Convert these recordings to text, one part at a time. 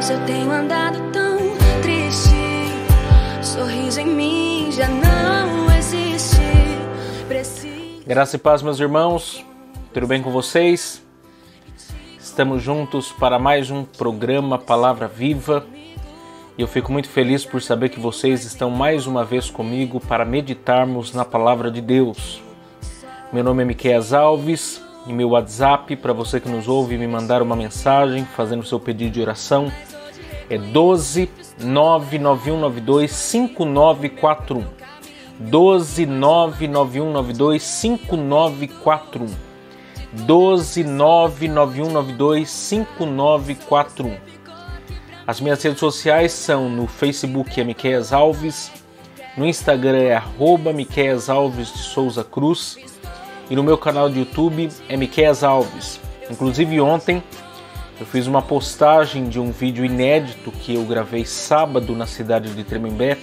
Deus, eu tenho andado tão triste. Sorriso em mim já não existe. Graça e paz, meus irmãos. Tudo bem com vocês? Estamos juntos para mais um programa Palavra Viva. E eu fico muito feliz por saber que vocês estão mais uma vez comigo para meditarmos na Palavra de Deus. Meu nome é Miqueias Alves e meu WhatsApp, para você que nos ouve me mandar uma mensagem fazendo seu pedido de oração, é 12 99192 5941. 12 99192 5941. 12 99192 5941. As minhas redes sociais são no Facebook é Miqueias Alves, no Instagram é @Miqueias Alves de Souza Cruz e no meu canal de YouTube é Miqueias Alves. Inclusive ontem eu fiz uma postagem de um vídeo inédito que eu gravei sábado na cidade de Tremembé,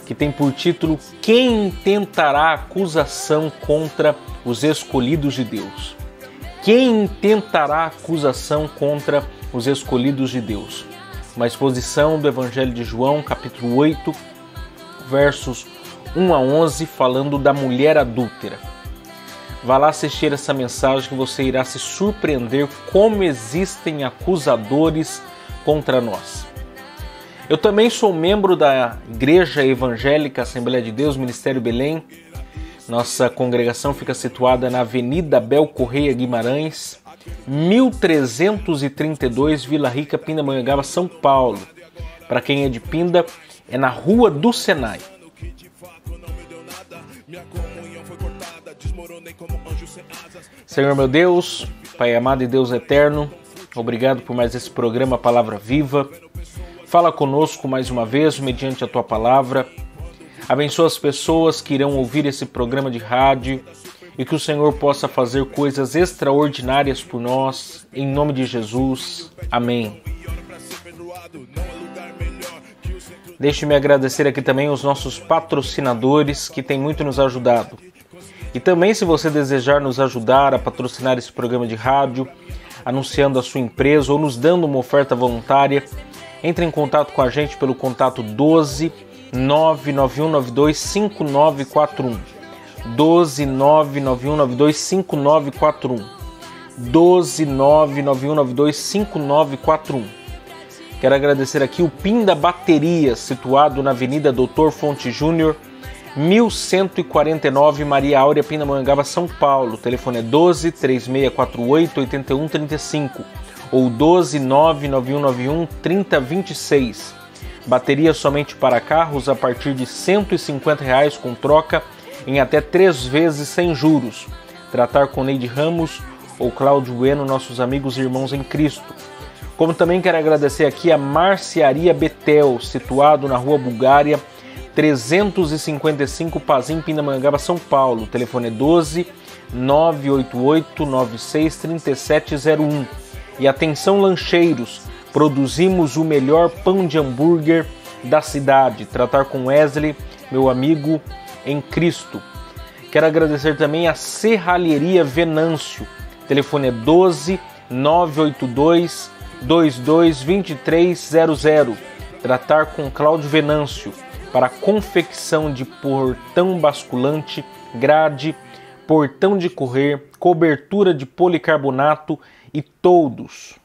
que tem por título Quem intentará acusação contra os escolhidos de Deus? Quem intentará acusação contra os escolhidos de Deus? Uma exposição do Evangelho de João, capítulo 8, versos 1 a 11, falando da mulher adúltera. Vá lá assistir essa mensagem que você irá se surpreender como existem acusadores contra nós. Eu também sou membro da Igreja Evangélica Assembleia de Deus, Ministério Belém. Nossa congregação fica situada na Avenida Abel Correia Guimarães, 1332, Vila Rica, Pindamonhangaba, São Paulo. Para quem é de Pinda, é na Rua do Senai. Senhor meu Deus, Pai amado e Deus eterno, obrigado por mais esse programa Palavra Viva. Fala conosco mais uma vez mediante a Tua Palavra. Abençoa as pessoas que irão ouvir esse programa de rádio e que o Senhor possa fazer coisas extraordinárias por nós, em nome de Jesus. Amém. Deixe-me agradecer aqui também os nossos patrocinadores que têm muito nos ajudado. E também, se você desejar nos ajudar a patrocinar esse programa de rádio, anunciando a sua empresa ou nos dando uma oferta voluntária, entre em contato com a gente pelo contato 12 99192 5941. 12 99192 5941. 12 99192 5941. Quero agradecer aqui o Pinda Baterias, situado na Avenida Doutor Fonte Júnior, 1149, Maria Áurea, Pindamonhangaba, São Paulo. O telefone é 12 3648 8135 ou 12 99191 3026. Bateria somente para carros a partir de R$ 150 com troca em até 3 vezes sem juros. Tratar com Neide Ramos ou Cláudio Bueno, nossos amigos e irmãos em Cristo. Como também quero agradecer aqui a Marcearia Betel, situado na Rua Bulgária, 355, Pazim, Pindamonhangaba, São Paulo. O telefone é 12 988 96 3701. E atenção lancheiros, produzimos o melhor pão de hambúrguer da cidade. Tratar com Wesley, meu amigo em Cristo. Quero agradecer também a Serralheria Venâncio. O telefone é 12 982 22 2300. Tratar com Cláudio Venâncio para confecção de portão basculante, grade, portão de correr, cobertura de policarbonato e toldos.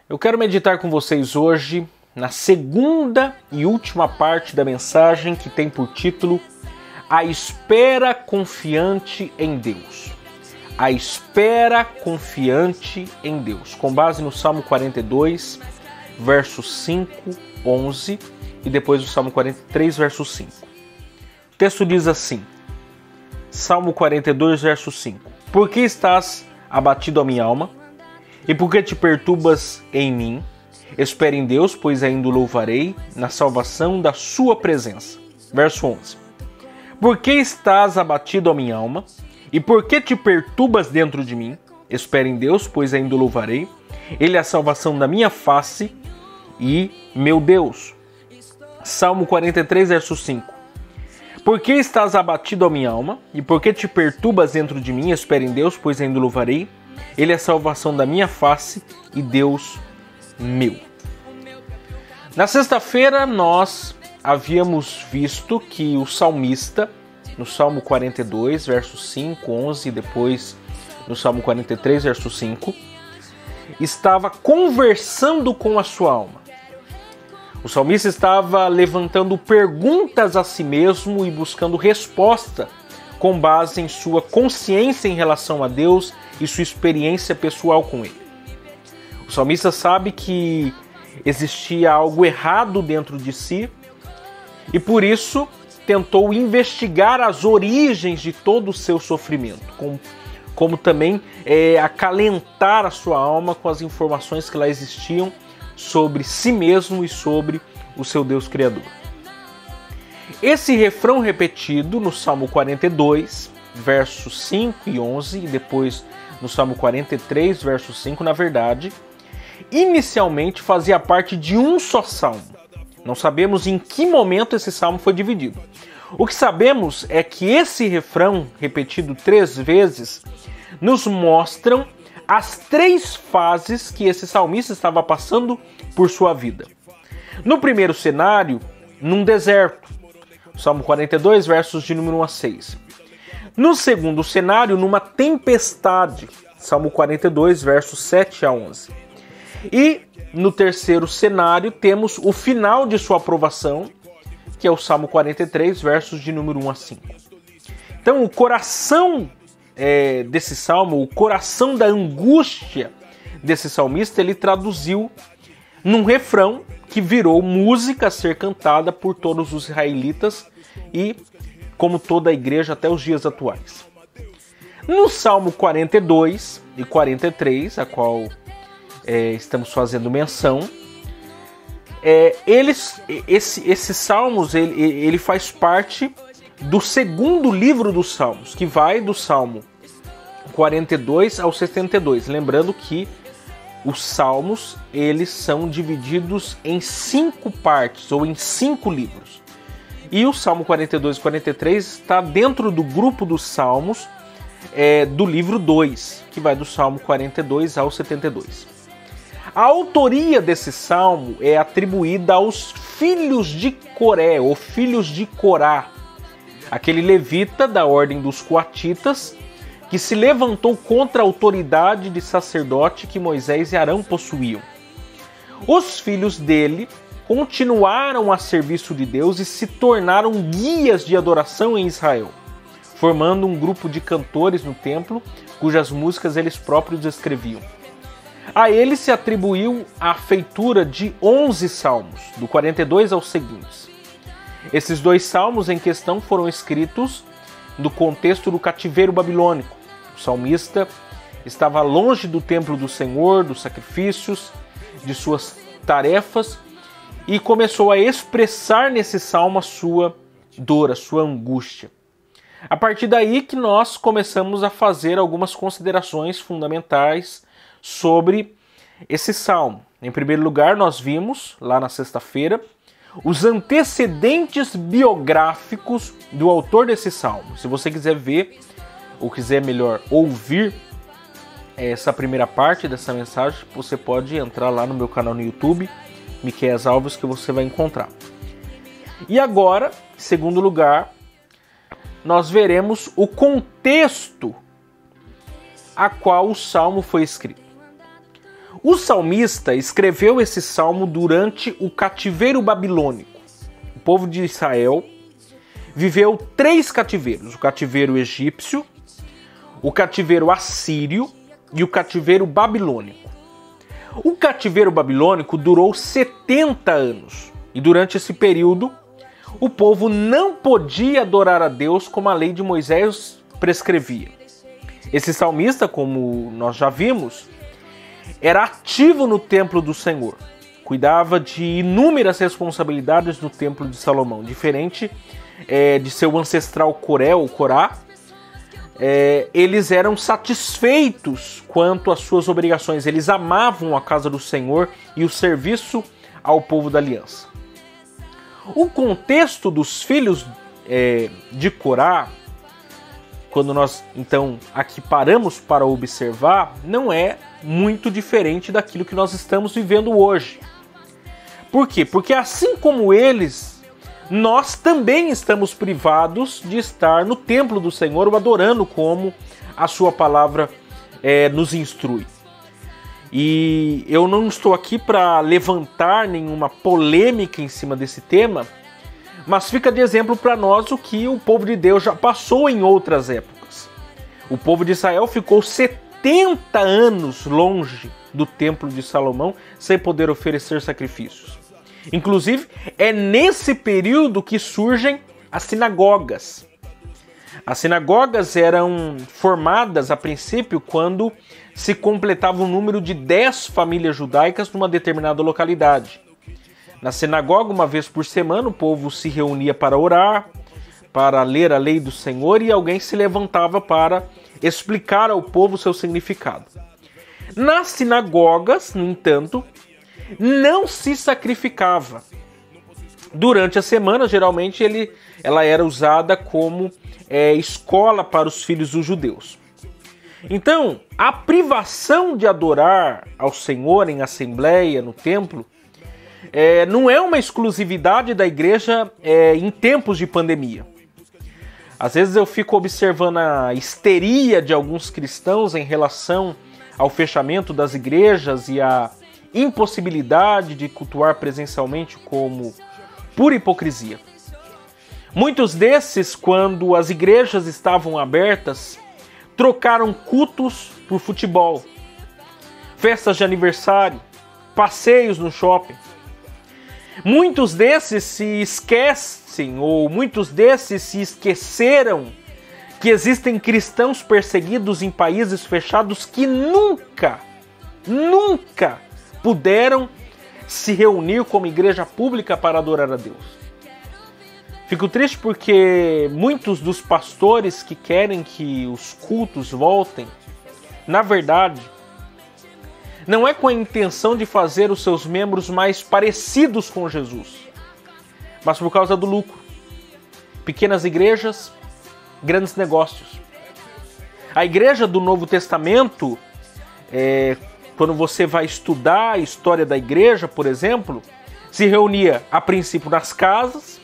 Eu quero meditar com vocês hoje na segunda e última parte da mensagem que tem por título A Espera Confiante em Deus. A espera confiante em Deus, com base no Salmo 42, versos 5, 11 e depois o Salmo 43, verso 5. O texto diz assim, Salmo 42, verso 5. Por que estás abatido a minha alma? E por que te perturbas em mim? Espere em Deus, pois ainda o louvarei na salvação da sua presença. Verso 11. Por que estás abatido a minha alma? E por que te perturbas dentro de mim? Espere em Deus, pois ainda o louvarei. Ele é a salvação da minha face e meu Deus. Salmo 43, verso 5. Por que estás abatido a minha alma? E por que te perturbas dentro de mim? Espere em Deus, pois ainda o louvarei. Ele é a salvação da minha face e Deus meu. Na sexta-feira nós havíamos visto que o salmista, no Salmo 42, versos 5, 11 e depois no Salmo 43, verso 5, estava conversando com a sua alma. O salmista estava levantando perguntas a si mesmo e buscando resposta com base em sua consciência em relação a Deus e sua experiência pessoal com Ele. O salmista sabe que existia algo errado dentro de si e por isso tentou investigar as origens de todo o seu sofrimento, como também acalentar a sua alma com as informações que lá existiam sobre si mesmo e sobre o seu Deus Criador. Esse refrão repetido no Salmo 42, versos 5 e 11, e depois no Salmo 43, verso 5, na verdade, inicialmente fazia parte de um só salmo. Não sabemos em que momento esse salmo foi dividido. O que sabemos é que esse refrão, repetido 3 vezes, nos mostram as 3 fases que esse salmista estava passando por sua vida. No primeiro cenário, num deserto, Salmo 42, versos de número 1 a 6. No segundo cenário, numa tempestade, Salmo 42, versos 7 a 11. E no terceiro cenário, temos o final de sua aprovação, que é o Salmo 43, versos de número 1 a 5. Então, o coração desse salmo, o coração da angústia desse salmista, ele traduziu num refrão que virou música a ser cantada por todos os israelitas e como toda a igreja até os dias atuais. No Salmo 42 e 43, a qual estamos fazendo menção, esses salmos ele faz parte do segundo livro dos Salmos, que vai do Salmo 42 ao 72. Lembrando que os Salmos eles são divididos em 5 partes ou em 5 livros. E o Salmo 42 e 43 está dentro do grupo dos Salmos do livro 2, que vai do Salmo 42 ao 72. A autoria desse salmo é atribuída aos filhos de Coré, ou filhos de Corá, aquele levita da ordem dos coatitas, que se levantou contra a autoridade de sacerdote que Moisés e Arão possuíam. Os filhos dele continuaram a serviço de Deus e se tornaram guias de adoração em Israel, formando um grupo de cantores no templo, cujas músicas eles próprios escreviam. A ele se atribuiu a feitura de 11 salmos, do 42 aos seguintes. Esses 2 salmos em questão foram escritos no contexto do cativeiro babilônico. O salmista estava longe do templo do Senhor, dos sacrifícios, de suas tarefas, e começou a expressar nesse salmo a sua dor, a sua angústia. A partir daí que nós começamos a fazer algumas considerações fundamentais sobre esse salmo. Em primeiro lugar, nós vimos, lá na sexta-feira, os antecedentes biográficos do autor desse salmo. Se você quiser ver, ou quiser melhor ouvir essa primeira parte dessa mensagem, você pode entrar lá no meu canal no YouTube, Miqueias Alves, que você vai encontrar. E agora, em segundo lugar, nós veremos o contexto a qual o salmo foi escrito. O salmista escreveu esse salmo durante o cativeiro babilônico. O povo de Israel viveu 3 cativeiros: o cativeiro egípcio, o cativeiro assírio e o cativeiro babilônico. O cativeiro babilônico durou 70 anos e durante esse período o povo não podia adorar a Deus como a lei de Moisés prescrevia. Esse salmista, como nós já vimos, era ativo no templo do Senhor, cuidava de inúmeras responsabilidades no templo de Salomão, diferente de seu ancestral Coré ou Corá. Eles eram satisfeitos quanto às suas obrigações, eles amavam a casa do Senhor e o serviço ao povo da aliança. O contexto dos filhos de Corá, quando nós então aqui paramos para observar, não é muito diferente daquilo que nós estamos vivendo hoje. Por quê? Porque assim como eles, nós também estamos privados de estar no templo do Senhor, o adorando como a sua palavra nos instrui. E eu não estou aqui para levantar nenhuma polêmica em cima desse tema, mas fica de exemplo para nós o que o povo de Deus já passou em outras épocas. O povo de Israel ficou 70 anos longe do templo de Salomão sem poder oferecer sacrifícios. Inclusive, é nesse período que surgem as sinagogas. As sinagogas eram formadas a princípio quando se completava o número de 10 famílias judaicas numa determinada localidade. Na sinagoga, uma vez por semana, o povo se reunia para orar, para ler a lei do Senhor, e alguém se levantava para explicar ao povo o seu significado. Nas sinagogas, no entanto, não se sacrificava. Durante a semana, geralmente, ela era usada como escola para os filhos dos judeus. Então, a privação de adorar ao Senhor em assembleia, no templo, não é uma exclusividade da igreja em tempos de pandemia. Às vezes eu fico observando a histeria de alguns cristãos em relação ao fechamento das igrejas e a impossibilidade de cultuar presencialmente como pura hipocrisia. Muitos desses, quando as igrejas estavam abertas, trocaram cultos por futebol, festas de aniversário, passeios no shopping. Muitos desses se esquecem, ou muitos desses se esqueceram que existem cristãos perseguidos em países fechados que nunca puderam se reunir como igreja pública para adorar a Deus. Fico triste porque muitos dos pastores que querem que os cultos voltem, na verdade, não é com a intenção de fazer os seus membros mais parecidos com Jesus, mas por causa do lucro. Pequenas igrejas, grandes negócios. A igreja do Novo Testamento, quando você vai estudar a história da igreja, por exemplo, se reunia a princípio nas casas,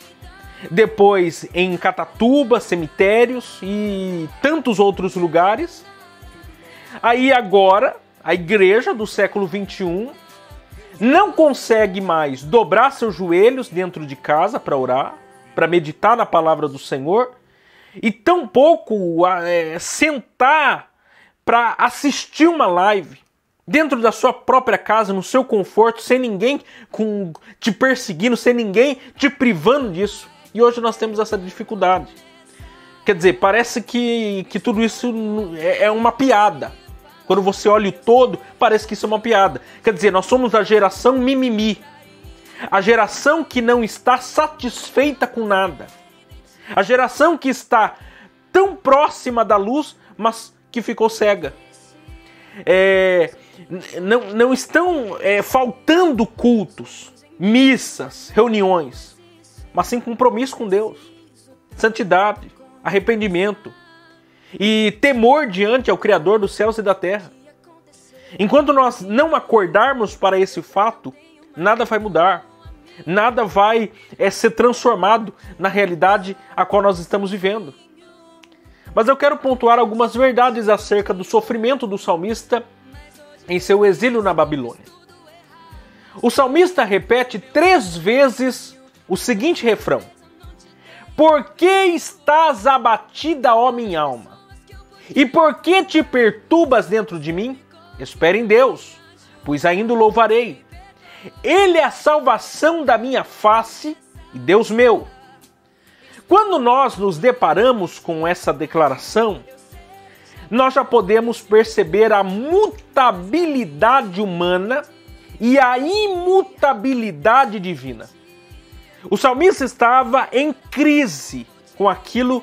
depois em Catatubas, cemitérios e tantos outros lugares. Aí agora, a igreja do século XXI não consegue mais dobrar seus joelhos dentro de casa para orar, para meditar na palavra do Senhor, e tampouco sentar para assistir uma live dentro da sua própria casa, no seu conforto, sem ninguém te perseguindo, sem ninguém te privando disso. E hoje nós temos essa dificuldade. Quer dizer, parece que tudo isso é uma piada. Quando você olha o todo, parece que isso é uma piada. Quer dizer, nós somos a geração mimimi. A geração que não está satisfeita com nada. A geração que está tão próxima da luz, mas que ficou cega. Não estão faltando cultos, missas, reuniões, mas sim compromisso com Deus, santidade, arrependimento e temor diante ao Criador dos céus e da terra. Enquanto nós não acordarmos para esse fato, nada vai mudar, nada vai ser transformado na realidade a qual nós estamos vivendo. Mas eu quero pontuar algumas verdades acerca do sofrimento do salmista em seu exílio na Babilônia. O salmista repete 3 vezes o seguinte refrão: por que estás abatida, ó minha alma? E por que te perturbas dentro de mim? Espere em Deus, pois ainda o louvarei. Ele é a salvação da minha face e Deus meu. Quando nós nos deparamos com essa declaração, nós já podemos perceber a mutabilidade humana e a imutabilidade divina. O salmista estava em crise com aquilo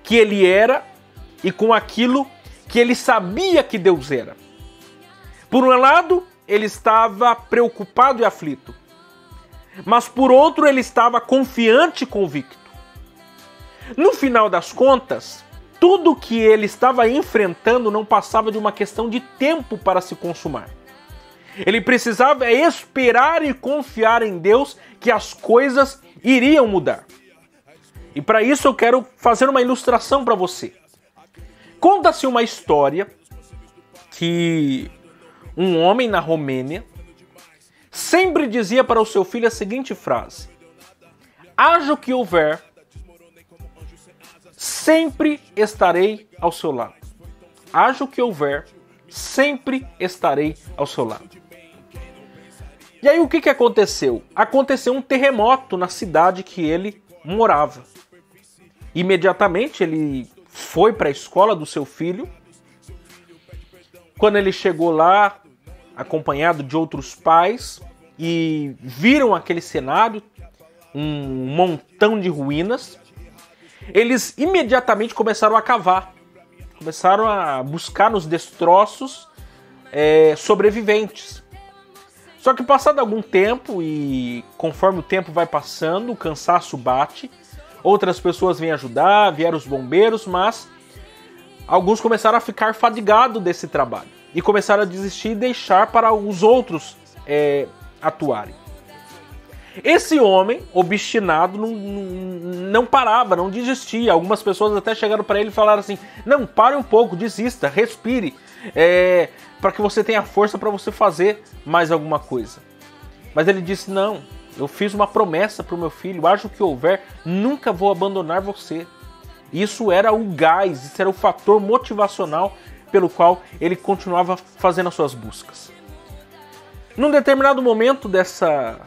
que ele era e com aquilo que ele sabia que Deus era. Por um lado, ele estava preocupado e aflito, mas por outro, ele estava confiante e convicto. No final das contas, tudo que ele estava enfrentando não passava de uma questão de tempo para se consumar. Ele precisava esperar e confiar em Deus que as coisas iriam mudar. E para isso eu quero fazer uma ilustração para você. Conta-se uma história que um homem na Romênia sempre dizia para o seu filho a seguinte frase: haja o que houver, sempre estarei ao seu lado. Haja o que houver, sempre estarei ao seu lado. E aí o que aconteceu? Aconteceu um terremoto na cidade que ele morava. Imediatamente ele foi para a escola do seu filho. Quando ele chegou lá, acompanhado de outros pais, e viram aquele cenário, um montão de ruínas, eles imediatamente começaram a cavar. Começaram a buscar nos destroços sobreviventes. Só que passado algum tempo, e conforme o tempo vai passando, o cansaço bate, outras pessoas vêm ajudar, vieram os bombeiros, mas alguns começaram a ficar fadigados desse trabalho e começaram a desistir e deixar para os outros atuarem. Esse homem, obstinado, não parava, não desistia. Algumas pessoas até chegaram para ele e falaram assim: não, pare um pouco, desista, respire, para que você tenha força para você fazer mais alguma coisa. Mas ele disse: não, eu fiz uma promessa para o meu filho, haja o que houver, nunca vou abandonar você. Isso era o gás, isso era o fator motivacional pelo qual ele continuava fazendo as suas buscas. Num determinado momento dessa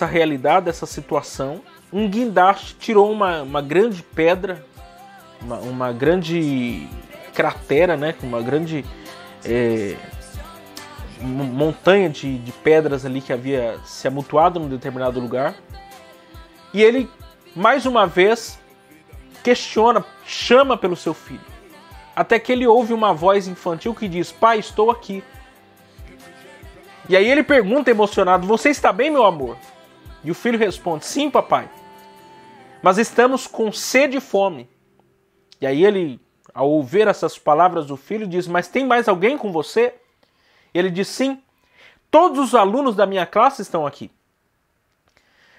realidade, dessa situação, um guindaste tirou uma grande pedra, uma grande cratera, né, uma grande montanha de pedras ali que havia se amontoado num determinado lugar. E ele, mais uma vez, questiona, chama pelo seu filho. Até que ele ouve uma voz infantil que diz: pai, estou aqui. E aí ele pergunta emocionado: você está bem, meu amor? E o filho responde: sim, papai, mas estamos com sede e fome. E aí ele, ao ouvir essas palavras do filho, diz: mas tem mais alguém com você? E ele diz: sim, todos os alunos da minha classe estão aqui.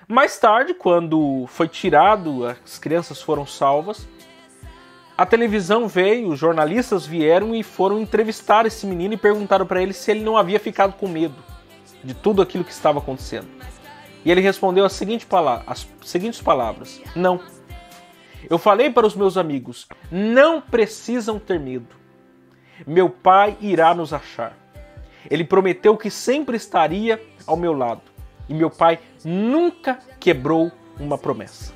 Mais tarde, quando foi tirado, as crianças foram salvas, a televisão veio, os jornalistas vieram e foram entrevistar esse menino e perguntaram para ele se ele não havia ficado com medo de tudo aquilo que estava acontecendo. E ele respondeu as seguintes palavras: não. Eu falei para os meus amigos: não precisam ter medo. Meu pai irá nos achar. Ele prometeu que sempre estaria ao meu lado. E meu pai nunca quebrou uma promessa.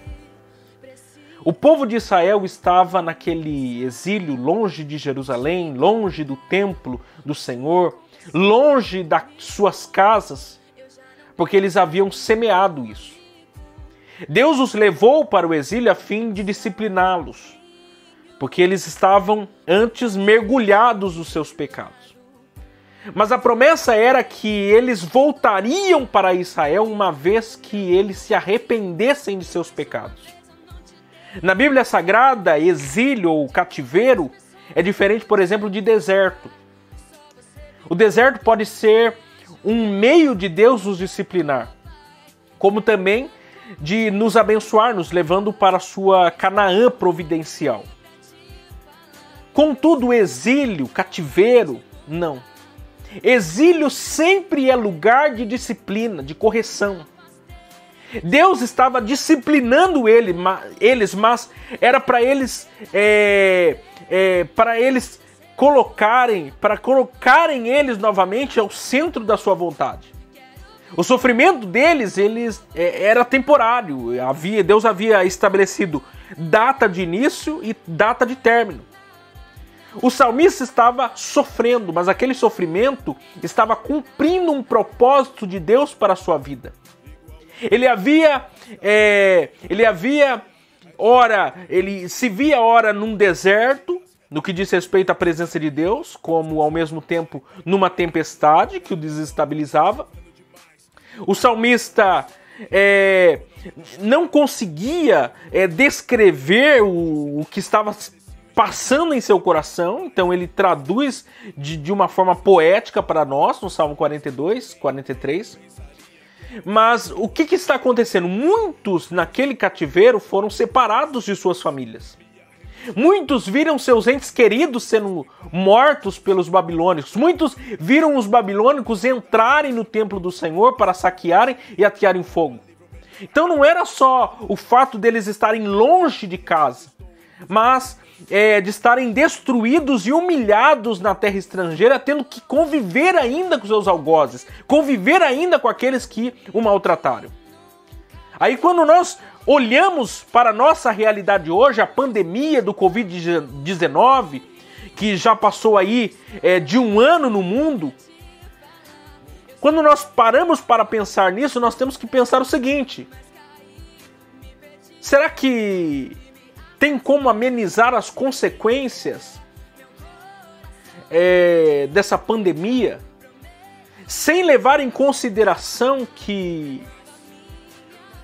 O povo de Israel estava naquele exílio, longe de Jerusalém, longe do templo do Senhor, longe das suas casas, porque eles haviam semeado isso. Deus os levou para o exílio a fim de discipliná-los, porque eles estavam antes mergulhados nos seus pecados. Mas a promessa era que eles voltariam para Israel uma vez que eles se arrependessem de seus pecados. Na Bíblia Sagrada, exílio ou cativeiro é diferente, por exemplo, de deserto. O deserto pode ser um meio de Deus nos disciplinar, como também de nos abençoar, nos levando para a sua Canaã providencial. Contudo, exílio, cativeiro, não. Exílio sempre é lugar de disciplina, de correção. Deus estava disciplinando eles, mas era para eles colocarem eles novamente ao centro da sua vontade. O sofrimento deles era temporário. Deus havia estabelecido data de início e data de término. O salmista estava sofrendo, mas aquele sofrimento estava cumprindo um propósito de Deus para a sua vida. Ele se via ora num deserto, no que diz respeito à presença de Deus, como ao mesmo tempo numa tempestade que o desestabilizava. O salmista não conseguia descrever o que estava passando em seu coração. Então ele traduz de uma forma poética para nós, no Salmo 42, 43. Mas o que está acontecendo? Muitos naquele cativeiro foram separados de suas famílias. Muitos viram seus entes queridos sendo mortos pelos babilônicos. Muitos viram os babilônicos entrarem no templo do Senhor para saquearem e atearem fogo. Então não era só o fato deles estarem longe de casa, mas de estarem destruídos e humilhados na terra estrangeira, tendo que conviver ainda com seus algozes, conviver ainda com aqueles que o maltrataram. Aí quando nós olhamos para a nossa realidade hoje, a pandemia do Covid-19, que já passou aí de 1 ano no mundo, quando nós paramos para pensar nisso, nós temos que pensar o seguinte: será que tem como amenizar as consequências dessa pandemia sem levar em consideração que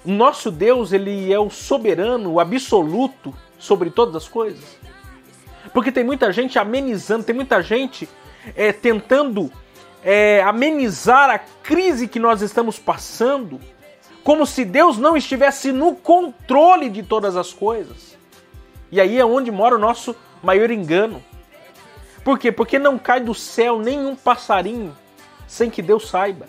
o nosso Deus, ele é o soberano, o absoluto sobre todas as coisas? Porque tem muita gente amenizando, tem muita gente tentando amenizar a crise que nós estamos passando, como se Deus não estivesse no controle de todas as coisas. E aí é onde mora o nosso maior engano. Por quê? Porque não cai do céu nenhum passarinho sem que Deus saiba.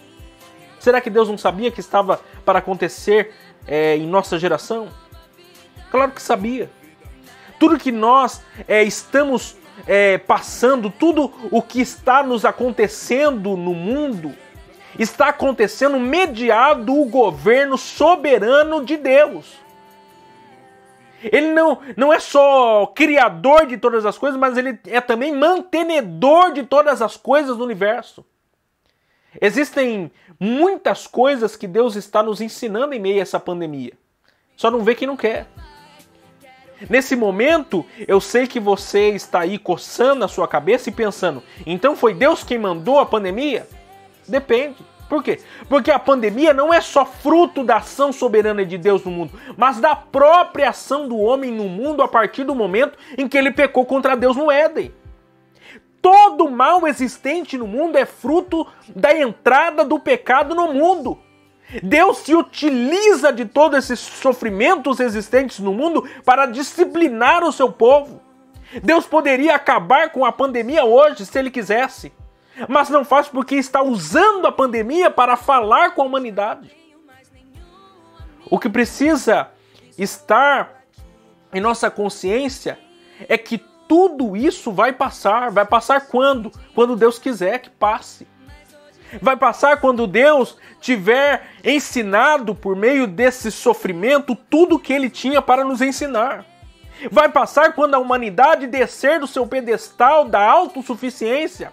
Será que Deus não sabia que estava para acontecer em nossa geração? Claro que sabia. Tudo que nós estamos passando, tudo o que está nos acontecendo no mundo, está acontecendo mediado o governo soberano de Deus. Ele não é só criador de todas as coisas, mas ele é também mantenedor de todas as coisas do universo. Existem muitas coisas que Deus está nos ensinando em meio a essa pandemia. Só não vê quem não quer. Nesse momento, eu sei que você está aí coçando a sua cabeça e pensando: então foi Deus quem mandou a pandemia? Depende. Por quê? Porque a pandemia não é só fruto da ação soberana de Deus no mundo, mas da própria ação do homem no mundo a partir do momento em que ele pecou contra Deus no Éden. Todo mal existente no mundo é fruto da entrada do pecado no mundo. Deus se utiliza de todos esses sofrimentos existentes no mundo para disciplinar o seu povo. Deus poderia acabar com a pandemia hoje se ele quisesse, mas não faz porque está usando a pandemia para falar com a humanidade. O que precisa estar em nossa consciência é que tudo isso vai passar. Vai passar quando? Quando Deus quiser que passe. Vai passar quando Deus tiver ensinado por meio desse sofrimento tudo que Ele tinha para nos ensinar. Vai passar quando a humanidade descer do seu pedestal da autossuficiência.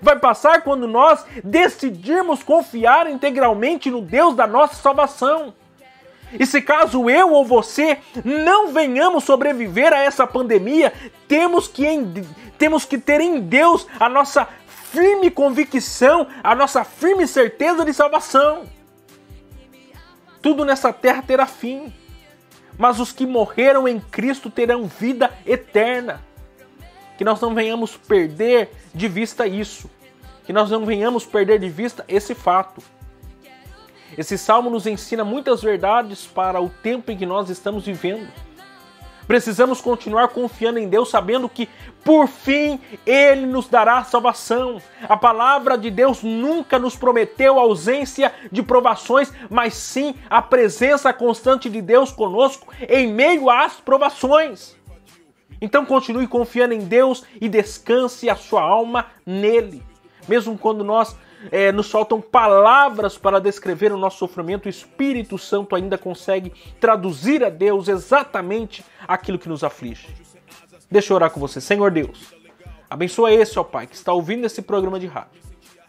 Vai passar quando nós decidirmos confiar integralmente no Deus da nossa salvação. E se caso eu ou você não venhamos sobreviver a essa pandemia, temos que ter em Deus a nossa firme convicção, a nossa firme certeza de salvação. Tudo nessa terra terá fim, mas os que morreram em Cristo terão vida eterna. Que nós não venhamos perder de vista isso, que nós não venhamos perder de vista esse fato. Esse salmo nos ensina muitas verdades para o tempo em que nós estamos vivendo. Precisamos continuar confiando em Deus, sabendo que, por fim, Ele nos dará salvação. A palavra de Deus nunca nos prometeu a ausência de provações, mas sim a presença constante de Deus conosco em meio às provações. Então continue confiando em Deus e descanse a sua alma nele. Mesmo quando nos faltam palavras para descrever o nosso sofrimento, o Espírito Santo ainda consegue traduzir a Deus exatamente aquilo que nos aflige. Deixa eu orar com você. Senhor Deus, abençoa esse, ó Pai, que está ouvindo esse programa de rádio.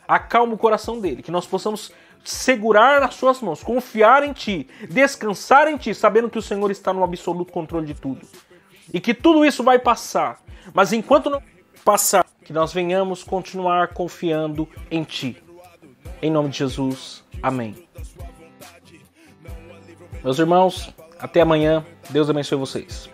Acalma o coração dele, que nós possamos segurar nas suas mãos, confiar em Ti, descansar em Ti, sabendo que o Senhor está no absoluto controle de tudo. E que tudo isso vai passar, mas enquanto não passar, que nós venhamos continuar confiando em Ti. Em nome de Jesus, amém. Meus irmãos, até amanhã. Deus abençoe vocês.